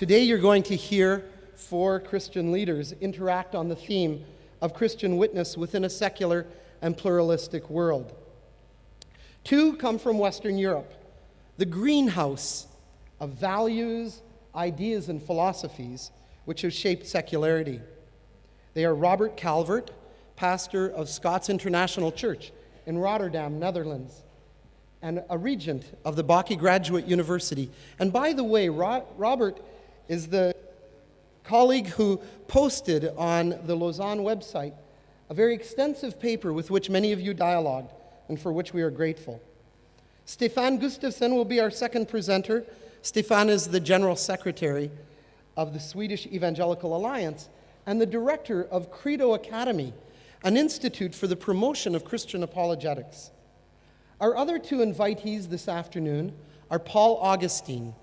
Today you're going to hear four Christian leaders interact on the theme of Christian witness within a secular and pluralistic world. Two come from Western Europe, the greenhouse of values, ideas, and philosophies which have shaped secularity. They are Robert Calvert, pastor of Scots International Church in Rotterdam, Netherlands, and a regent of the Baki Graduate University. And by the way, Robert is the colleague who posted on the Lausanne website a very extensive paper with which many of you dialogued and for which we are grateful. Stefan Gustafsson will be our second presenter. Stefan is the General Secretary of the Swedish Evangelical Alliance and the director of Credo Academy, an institute for the promotion of Christian apologetics. Our other two invitees this afternoon are Paul Augustine.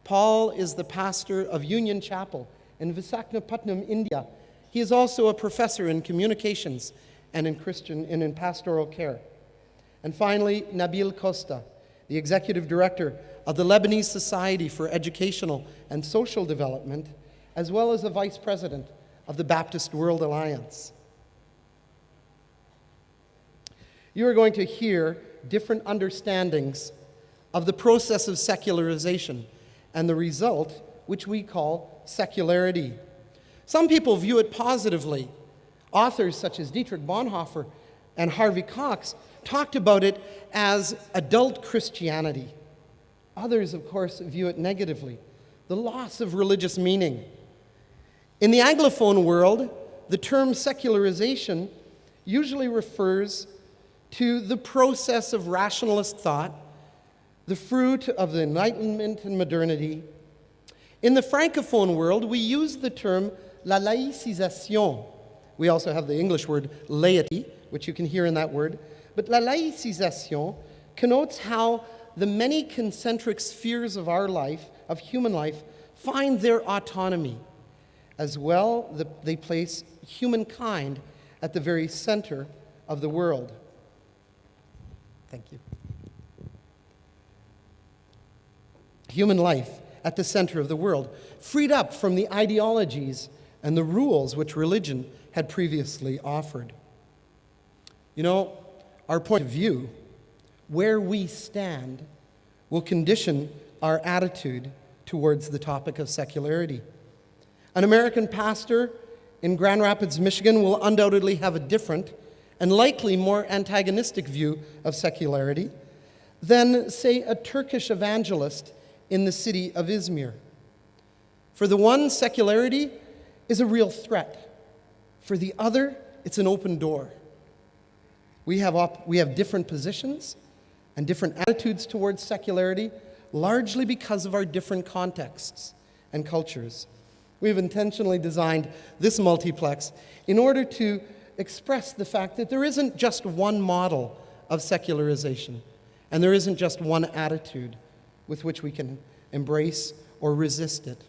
Paul is the pastor of Union Chapel in Visakhapatnam, India. He is also a professor in communications and in pastoral care. And finally, Nabil Costa, the executive director of the Lebanese Society for Educational and Social Development, as well as the vice president of the Baptist World Alliance. You are going to hear different understandings of the process of secularization and the result, which we call secularity. Some people view it positively. Authors such as Dietrich Bonhoeffer and Harvey Cox talked about it as adult Christianity. Others, of course, view it negatively, the loss of religious meaning. In the Anglophone world, the term secularization usually refers to the process of rationalist thought, the fruit of the Enlightenment and modernity. In the Francophone world, we use the term la laïcisation. We also have the English word laity, which you can hear in that word. But la laïcisation connotes how the many concentric spheres of our life, of human life, find their autonomy. As well, they place humankind at the very center of the world. Thank you. Human life at the center of the world, freed up from the ideologies and the rules which religion had previously offered. You know, our point of view, where we stand, will condition our attitude towards the topic of secularity. An American pastor in Grand Rapids, Michigan will undoubtedly have a different and likely more antagonistic view of secularity than, say, a Turkish evangelist in the city of Izmir. For the one, secularity is a real threat. For the other, it's an open door. We have different positions and different attitudes towards secularity, largely because of our different contexts and cultures. We have intentionally designed this multiplex in order to express the fact that there isn't just one model of secularization, and there isn't just one attitude with which we can embrace or resist it.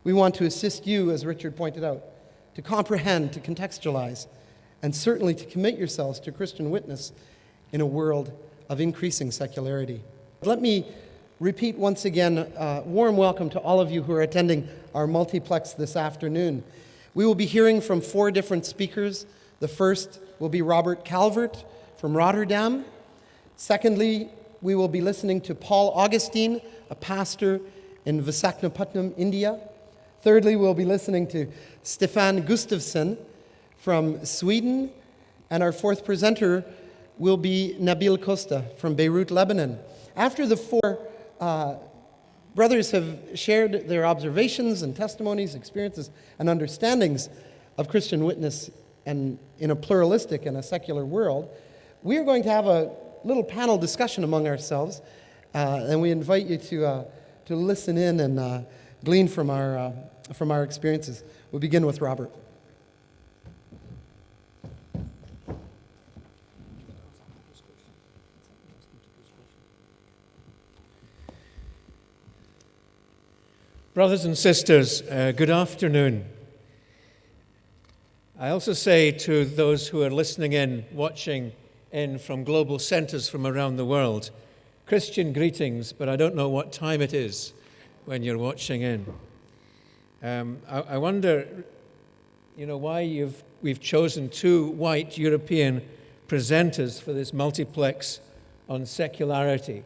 We want to assist you, as Richard pointed out, to comprehend, to contextualize, and certainly to commit yourselves to Christian witness in a world of increasing secularity. Let me repeat once again a warm welcome to all of you who are attending our multiplex this afternoon. We will be hearing from four different speakers. The first will be Robert Calvert from Rotterdam. Secondly, we will be listening to Paul Augustine, a pastor in Visakhapatnam, India. Thirdly, we'll be listening to Stefan Gustafsson from Sweden. And our fourth presenter will be Nabil Costa from Beirut, Lebanon. After the four brothers have shared their observations and testimonies, experiences, and understandings of Christian witness and in a pluralistic and a secular world, we are going to have a little panel discussion among ourselves, and we invite you to listen in and glean from our experiences. We'll begin with Robert. Brothers and sisters, good afternoon. I also say to those who are listening in, watching in from global centers from around the world, Christian greetings, but I don't know what time it is when you're watching in. I wonder, why we've chosen two white European presenters for this multiplex on secularity.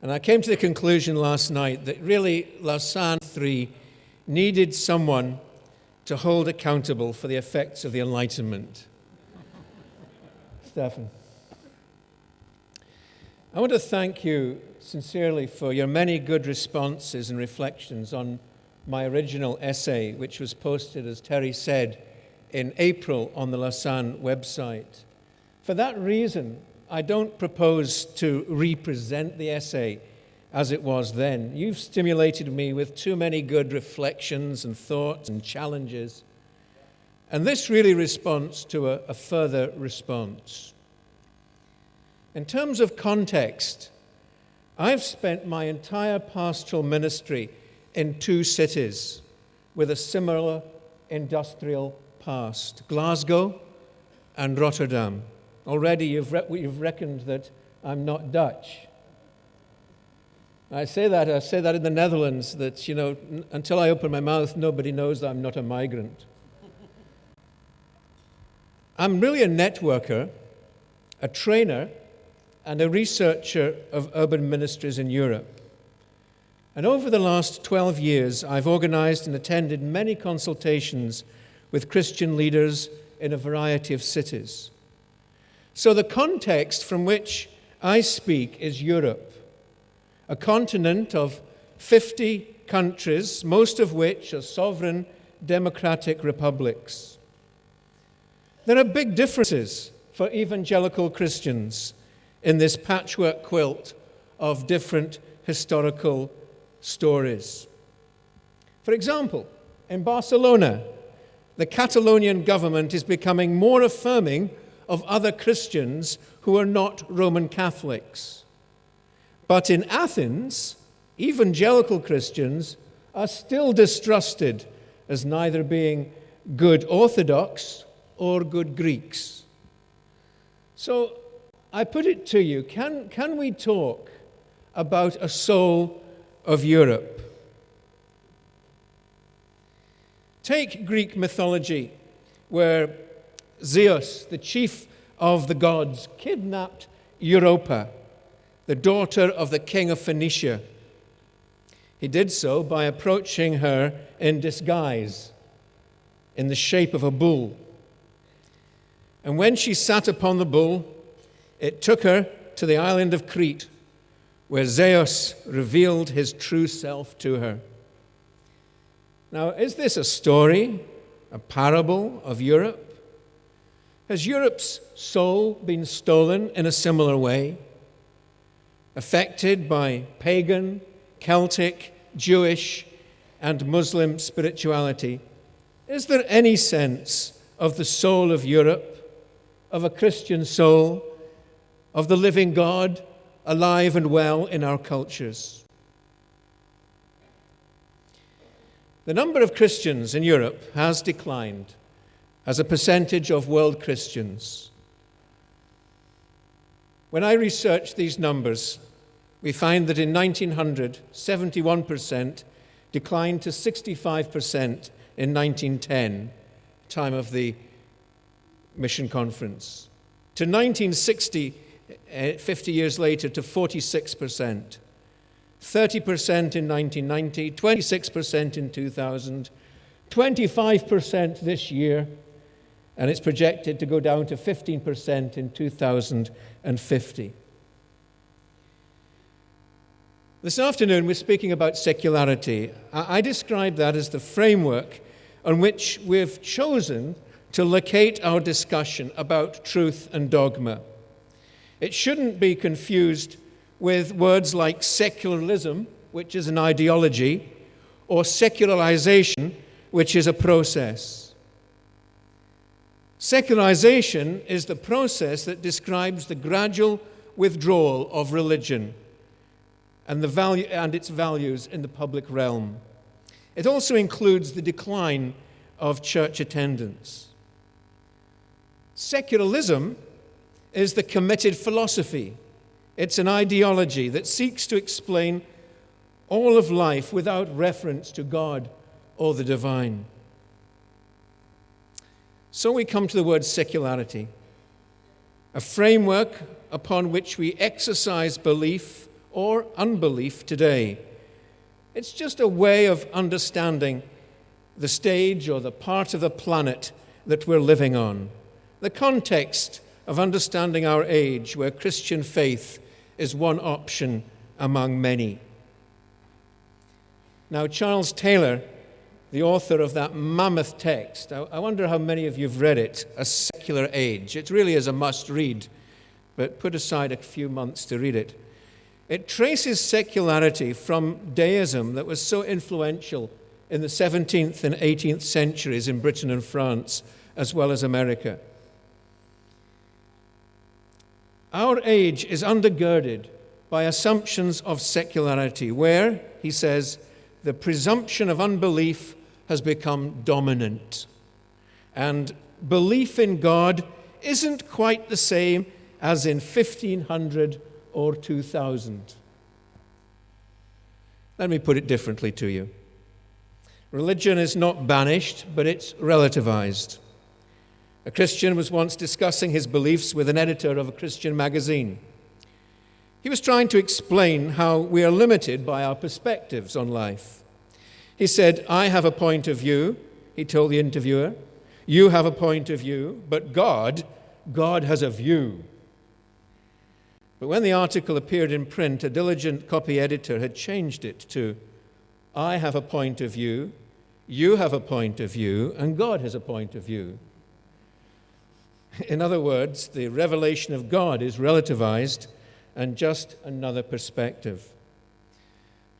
And I came to the conclusion last night that really Lausanne III needed someone to hold accountable for the effects of the Enlightenment. Stefan. I want to thank you sincerely for your many good responses and reflections on my original essay, which was posted, as Terry said, in April on the Lausanne website. For that reason, I don't propose to represent the essay as it was then. You've stimulated me with too many good reflections and thoughts and challenges. And this really responds to a further response. In terms of context, I've spent my entire pastoral ministry in two cities with a similar industrial past, Glasgow and Rotterdam. Already you've reckoned that I'm not Dutch. I say that in the Netherlands, that, until I open my mouth, nobody knows that I'm not a migrant. I'm really a networker, a trainer, and a researcher of urban ministries in Europe. And over the last 12 years, I've organized and attended many consultations with Christian leaders in a variety of cities. So the context from which I speak is Europe, a continent of 50 countries, most of which are sovereign democratic republics. There are big differences for evangelical Christians in this patchwork quilt of different historical stories. For example, in Barcelona, the Catalonian government is becoming more affirming of other Christians who are not Roman Catholics. But in Athens, evangelical Christians are still distrusted as neither being good Orthodox or good Greeks. So I put it to you, can we talk about a soul of Europe? Take Greek mythology, where Zeus, the chief of the gods, kidnapped Europa, the daughter of the king of Phoenicia. He did so by approaching her in disguise, in the shape of a bull. And when she sat upon the bull, it took her to the island of Crete, where Zeus revealed his true self to her. Now, is this a story, a parable of Europe? Has Europe's soul been stolen in a similar way? Affected by pagan, Celtic, Jewish, and Muslim spirituality, is there any sense of the soul of Europe, of a Christian soul, of the living God alive and well in our cultures? The number of Christians in Europe has declined as a percentage of world Christians. When I researched these numbers, we find that in 1900, 71% declined to 65% in 1910, time of the mission conference, to 1960, 50 years later, to 46%, 30% in 1990, 26% in 2000, 25% this year, and it's projected to go down to 15% in 2050. This afternoon, we're speaking about secularity. I describe that as the framework on which we've chosen to locate our discussion about truth and dogma. It shouldn't be confused with words like secularism, which is an ideology, or secularization, which is a process. Secularization is the process that describes the gradual withdrawal of religion and its values in the public realm. It also includes the decline of church attendance. Secularism is the committed philosophy. It's an ideology that seeks to explain all of life without reference to God or the divine. So we come to the word secularity, a framework upon which we exercise belief or unbelief today. It's just a way of understanding the stage or the part of the planet that we're living on, the context of understanding our age where Christian faith is one option among many. Now, Charles Taylor, the author of that mammoth text, I wonder how many of you have read it, A Secular Age. It really is a must-read, but put aside a few months to read it. It traces secularity from deism that was so influential in the 17th and 18th centuries in Britain and France, as well as America. Our age is undergirded by assumptions of secularity, where, he says, the presumption of unbelief has become dominant. And belief in God isn't quite the same as in 1500 or 2000. Let me put it differently to you. Religion is not banished, but it's relativized. A Christian was once discussing his beliefs with an editor of a Christian magazine. He was trying to explain how we are limited by our perspectives on life. He said, "I have a point of view," he told the interviewer. "You have a point of view, but God has a view." But when the article appeared in print, a diligent copy editor had changed it to, "I have a point of view, you have a point of view, and God has a point of view." In other words, the revelation of God is relativized and just another perspective.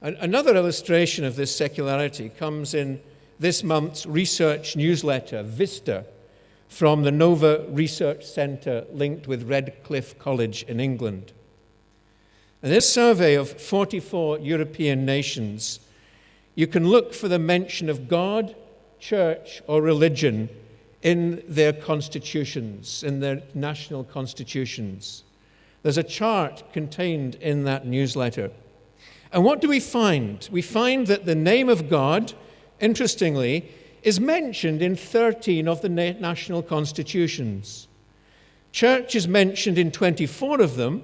Another illustration of this secularity comes in this month's research newsletter, Vista, from the Nova Research Centre linked with Redcliffe College in England. In this survey of 44 European nations, you can look for the mention of God, church, or religion in their constitutions, in their national constitutions. There's a chart contained in that newsletter. And what do we find? We find that the name of God, interestingly, is mentioned in 13 of the national constitutions. Church is mentioned in 24 of them,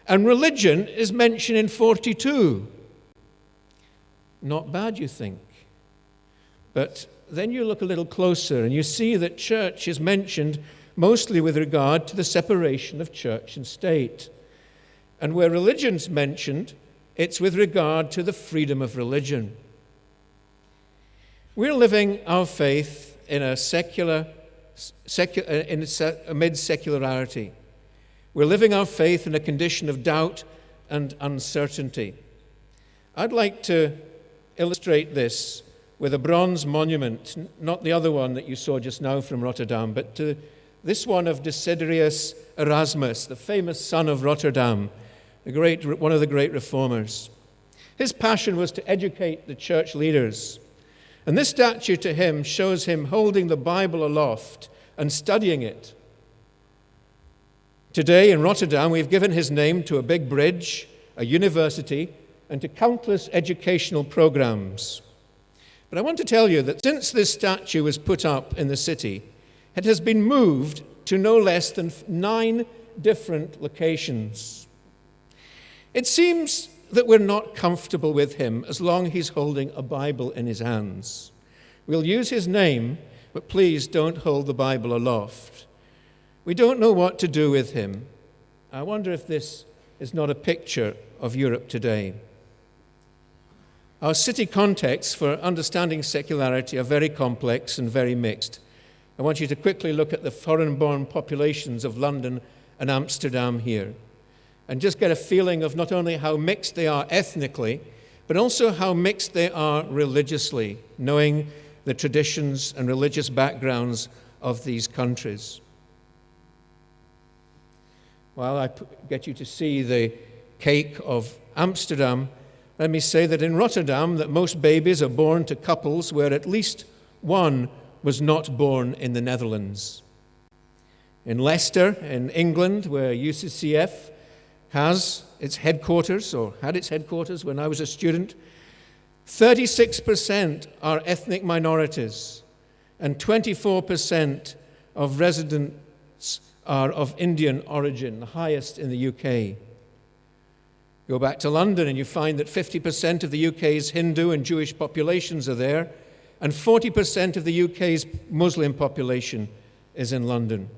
and religion is mentioned in 42. Not bad, you think. But then you look a little closer and you see that church is mentioned mostly with regard to the separation of church and state. And where religion's mentioned, it's with regard to the freedom of religion. We're living our faith in amid secularity. We're living our faith in a condition of doubt and uncertainty. I'd like to illustrate this with a bronze monument, not the other one that you saw just now from Rotterdam, but to this one of Desiderius Erasmus, the famous son of Rotterdam, one of the great reformers. His passion was to educate the church leaders. And this statue to him shows him holding the Bible aloft and studying it. Today in Rotterdam, we've given his name to a big bridge, a university, and to countless educational programs. But I want to tell you that since this statue was put up in the city, it has been moved to no less than 9 different locations. It seems that we're not comfortable with him as long as he's holding a Bible in his hands. We'll use his name, but please don't hold the Bible aloft. We don't know what to do with him. I wonder if this is not a picture of Europe today. Our city contexts for understanding secularity are very complex and very mixed. I want you to quickly look at the foreign-born populations of London and Amsterdam here, and just get a feeling of not only how mixed they are ethnically, but also how mixed they are religiously, knowing the traditions and religious backgrounds of these countries. While I get you to see the cake of Amsterdam, let me say that in Rotterdam, that most babies are born to couples where at least one was not born in the Netherlands. In Leicester, in England, where UCCF has its headquarters, or had its headquarters when I was a student, 36% are ethnic minorities, and 24% of residents are of Indian origin, the highest in the UK. Go back to London and you find that 50% of the UK's Hindu and Jewish populations are there, and 40% of the UK's Muslim population is in London.